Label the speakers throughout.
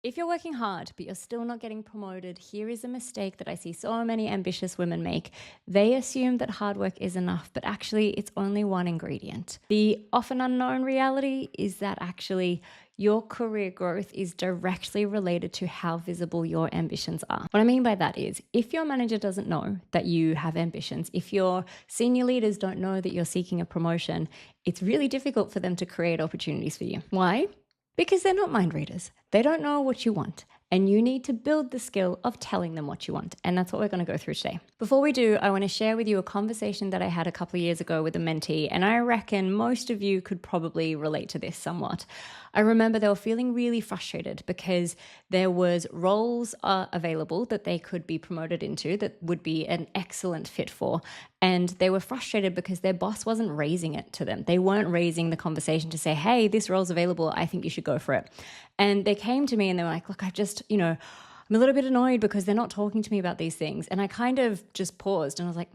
Speaker 1: If you're working hard, but you're still not getting promoted, here is a mistake that I see so many ambitious women make. They assume that hard work is enough, but actually, it's only one ingredient. The often unknown reality is that actually, your career growth is directly related to how visible your ambitions are. What I mean by that is, if your manager doesn't know that you have ambitions, if your senior leaders don't know that you're seeking a promotion, it's really difficult for them to create opportunities for you. Why? Because they're not mind readers. They don't know what you want. And you need to build the skill of telling them what you want. And that's what we're going to go through today. Before we do, I want to share with you a conversation that I had a couple of years ago with a mentee. And I reckon most of you could probably relate to this somewhat. I remember they were feeling really frustrated because there was roles available that they could be promoted into that would be an excellent fit for. And they were frustrated because their boss wasn't raising it to them. They weren't raising the conversation to say, hey, this role's available. I think you should go for it. And they came to me and they were like, look, I just, I'm a little bit annoyed because they're not talking to me about these things. And I kind of just paused and I was like,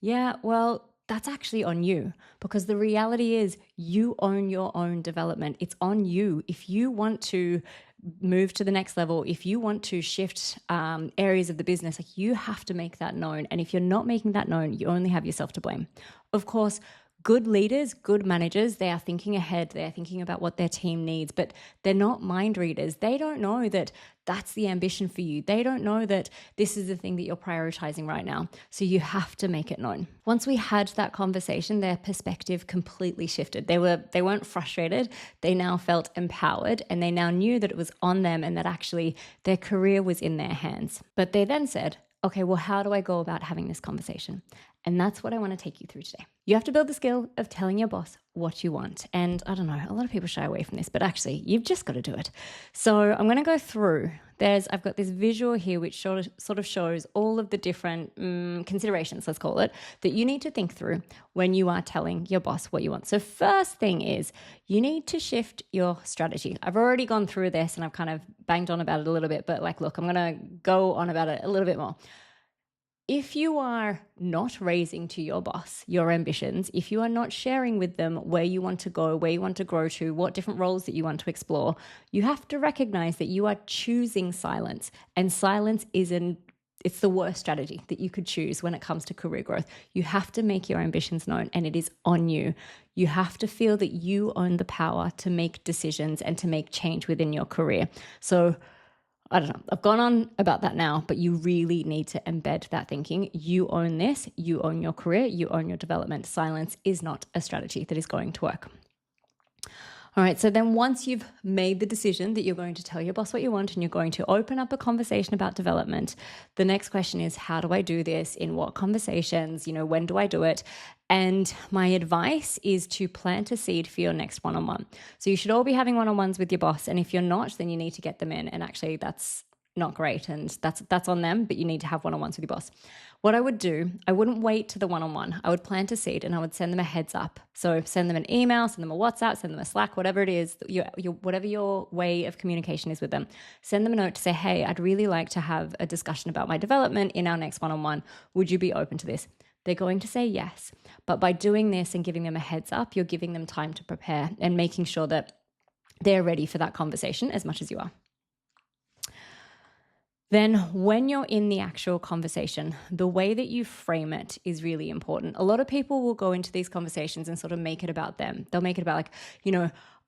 Speaker 1: yeah, well, that's actually on you, because the reality is you own your own development. It's on you. If you want to move to the next level, if you want to shift areas of the business, like, you have to make that known. And if you're not making that known, you only have yourself to blame. Of course, good leaders, good managers, they are thinking ahead. They are thinking about what their team needs, but they're not mind readers. They don't know that that's the ambition for you. They don't know that this is the thing that you're prioritizing right now. So you have to make it known. Once we had that conversation, their perspective completely shifted. They weren't frustrated. They now felt empowered, and they now knew that it was on them and that actually their career was in their hands. But they then said, okay, well, how do I go about having this conversation? And that's what I want to take you through today. You have to build the skill of telling your boss what you want. And I don't know, a lot of people shy away from this, but actually you've just got to do it. So I'm going to go through. I've got this visual here which sort of shows all of the different considerations, let's call it, that you need to think through when you are telling your boss what you want. So first thing is you need to shift your strategy. I've already gone through this and I've kind of banged on about it a little bit, but look, I'm going to go on about it a little bit more. If you are not raising to your boss your ambitions, if you are not sharing with them where you want to go, where you want to grow to, what different roles that you want to explore, you have to recognize that you are choosing silence. And silence it's the worst strategy that you could choose when it comes to career growth. You have to make your ambitions known, and it is on you. You have to feel that you own the power to make decisions and to make change within your career. So I don't know, I've gone on about that now, but you really need to embed that thinking. You own this, you own your career, you own your development. Silence is not a strategy that is going to work. All right, so then once you've made the decision that you're going to tell your boss what you want and you're going to open up a conversation about development, the next question is, how do I do this? In what conversations? When do I do it? And my advice is to plant a seed for your next one-on-one. So you should all be having one-on-ones with your boss. And if you're not, then you need to get them in. And actually that's not great. And that's on them, but you need to have one-on-ones with your boss. What I would do, I wouldn't wait to the one-on-one. I would plant a seed and I would send them a heads up. So send them an email, send them a WhatsApp, send them a Slack, whatever it is, whatever your way of communication is with them. Send them a note to say, hey, I'd really like to have a discussion about my development in our next one-on-one. Would you be open to this? They're going to say yes. But by doing this and giving them a heads up, you're giving them time to prepare and making sure that they're ready for that conversation as much as you are. Then when you're in the actual conversation, the way that you frame it is really important. A lot of people will go into these conversations and sort of make it about them. They'll make it about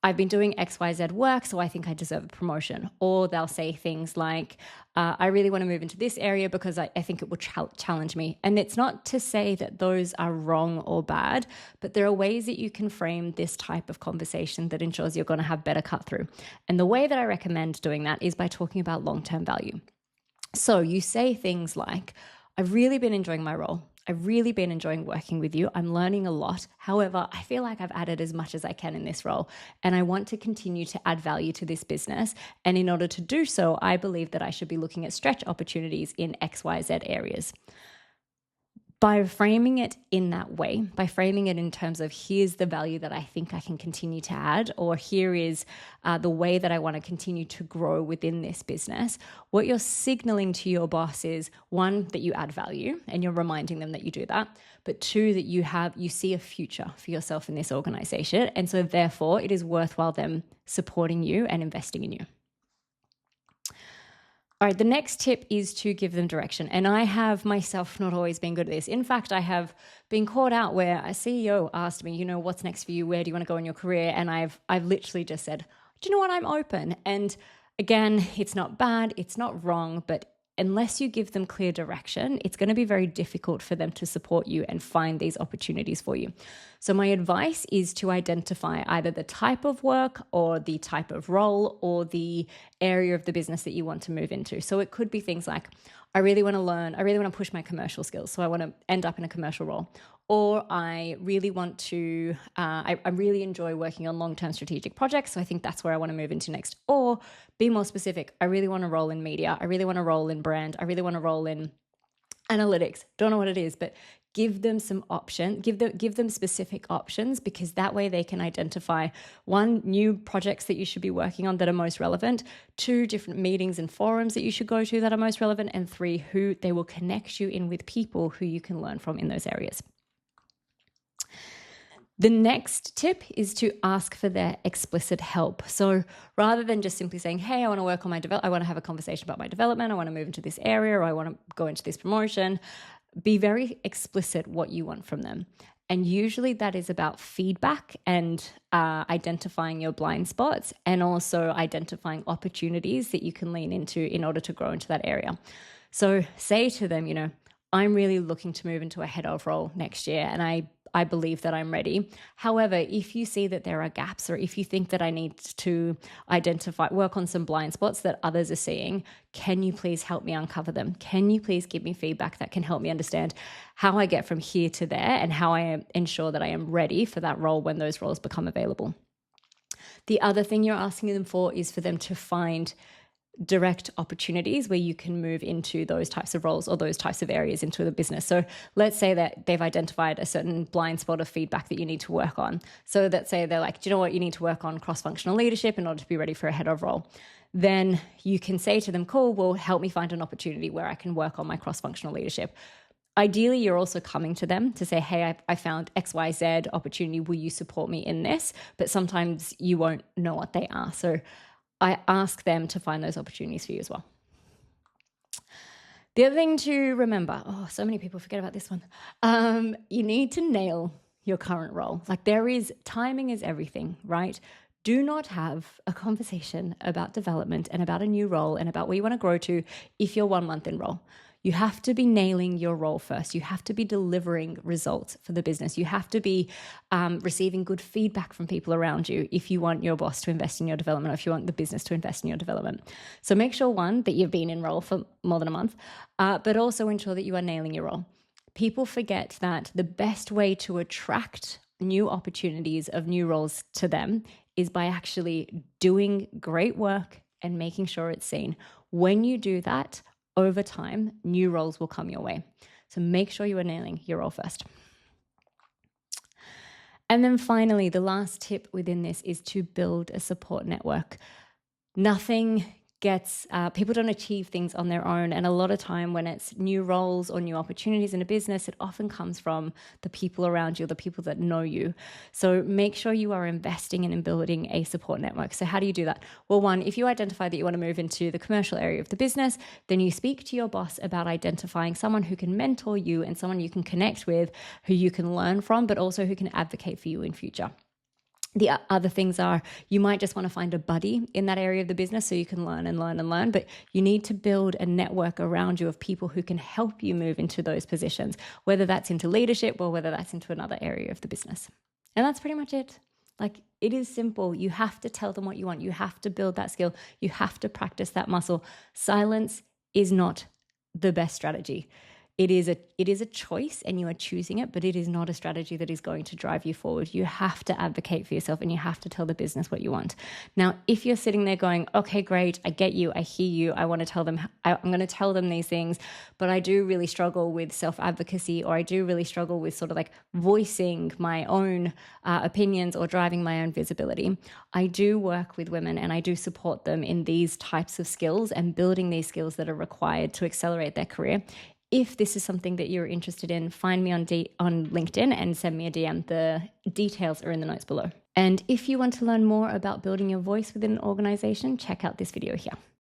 Speaker 1: I've been doing XYZ work, so I think I deserve a promotion. Or they'll say things like, I really want to move into this area because I think it will challenge me. And it's not to say that those are wrong or bad, but there are ways that you can frame this type of conversation that ensures you're going to have better cut through. And the way that I recommend doing that is by talking about long-term value. So you say things like, I've really been enjoying my role. I've really been enjoying working with you. I'm learning a lot. However, I feel like I've added as much as I can in this role, and I want to continue to add value to this business. And in order to do so, I believe that I should be looking at stretch opportunities in XYZ areas. By framing it in that way, by framing it in terms of here's the value that I think I can continue to add, or here is the way that I want to continue to grow within this business, what you're signaling to your boss is, one, that you add value and you're reminding them that you do that, but two, that you see a future for yourself in this organization. And so therefore it is worthwhile them supporting you and investing in you. All right, the next tip is to give them direction. And I have myself not always been good at this. In fact, I have been caught out where a CEO asked me, what's next for you? Where do you want to go in your career? And I've literally just said, do you know what? I'm open. And again, it's not bad, it's not wrong, but unless you give them clear direction, it's going to be very difficult for them to support you and find these opportunities for you. So my advice is to identify either the type of work or the type of role or the area of the business that you want to move into. So it could be things like, I really want to learn, I really want to push my commercial skills. So I want to end up in a commercial role. Or I really want to, I really enjoy working on long-term strategic projects. So I think that's where I want to move into next. Or be more specific, I really want to roll in media. I really want to roll in brand. I really want to roll in analytics. Don't know what it is, but give them some options, give them specific options, because that way they can identify, one, new projects that you should be working on that are most relevant, two, different meetings and forums that you should go to that are most relevant, and three, who they will connect you in with people who you can learn from in those areas. The next tip is to ask for their explicit help. So rather than just simply saying, hey, I want to work on my I want to have a conversation about my development, I want to move into this area, or I want to go into this promotion, be very explicit what you want from them. And usually that is about feedback and identifying your blind spots, and also identifying opportunities that you can lean into in order to grow into that area. So say to them, I'm really looking to move into a head of role next year, and I believe that I'm ready. However, if you see that there are gaps, or if you think that I need to work on some blind spots that others are seeing, can you please help me uncover them? Can you please give me feedback that can help me understand how I get from here to there, and how I ensure that I am ready for that role when those roles become available? The other thing you're asking them for is for them to find direct opportunities where you can move into those types of roles or those types of areas into the business. So let's say that they've identified a certain blind spot of feedback that you need to work on. So let's say they're like, do you know what, you need to work on cross-functional leadership in order to be ready for a head of role. Then you can say to them, cool, well, help me find an opportunity where I can work on my cross-functional leadership. Ideally, you're also coming to them to say, hey, I found XYZ opportunity. Will you support me in this? But sometimes you won't know what they are. So I ask them to find those opportunities for you as well. The other thing to remember, so many people forget about this one. You need to nail your current role. Like, timing is everything, right? Do not have a conversation about development and about a new role and about where you want to grow to if you're 1 month in role. You have to be nailing your role first. You have to be delivering results for the business. You have to be receiving good feedback from people around you if you want your boss to invest in your development, or if you want the business to invest in your development. So make sure, one, that you've been in role for more than a month, but also ensure that you are nailing your role. People forget that the best way to attract new opportunities of new roles to them is by actually doing great work and making sure it's seen. When you do that, over time, new roles will come your way. So make sure you are nailing your role first. And then finally, the last tip within this is to build a support network. Nothing people don't achieve things on their own. And a lot of time when it's new roles or new opportunities in a business, it often comes from the people around you, the people that know you. So make sure you are investing in and building a support network. So how do you do that? Well, one, if you identify that you want to move into the commercial area of the business, then you speak to your boss about identifying someone who can mentor you and someone you can connect with, who you can learn from, but also who can advocate for you in future. The other things are, you might just want to find a buddy in that area of the business so you can learn and learn and learn, but you need to build a network around you of people who can help you move into those positions, whether that's into leadership or whether that's into another area of the business. And that's pretty much it. Like, it is simple. You have to tell them what you want. You have to build that skill. You have to practice that muscle. Silence is not the best strategy. It is a choice and you are choosing it, but it is not a strategy that is going to drive you forward. You have to advocate for yourself and you have to tell the business what you want. Now, if you're sitting there going, okay, great, I get you, I hear you, I want to tell them, I'm going to tell them these things, but I do really struggle with self-advocacy, or I do really struggle with sort of like voicing my own opinions or driving my own visibility. I do work with women and I do support them in these types of skills and building these skills that are required to accelerate their career. If this is something that you're interested in, find me on LinkedIn and send me a DM. The details are in the notes below. And if you want to learn more about building your voice within an organization, check out this video here.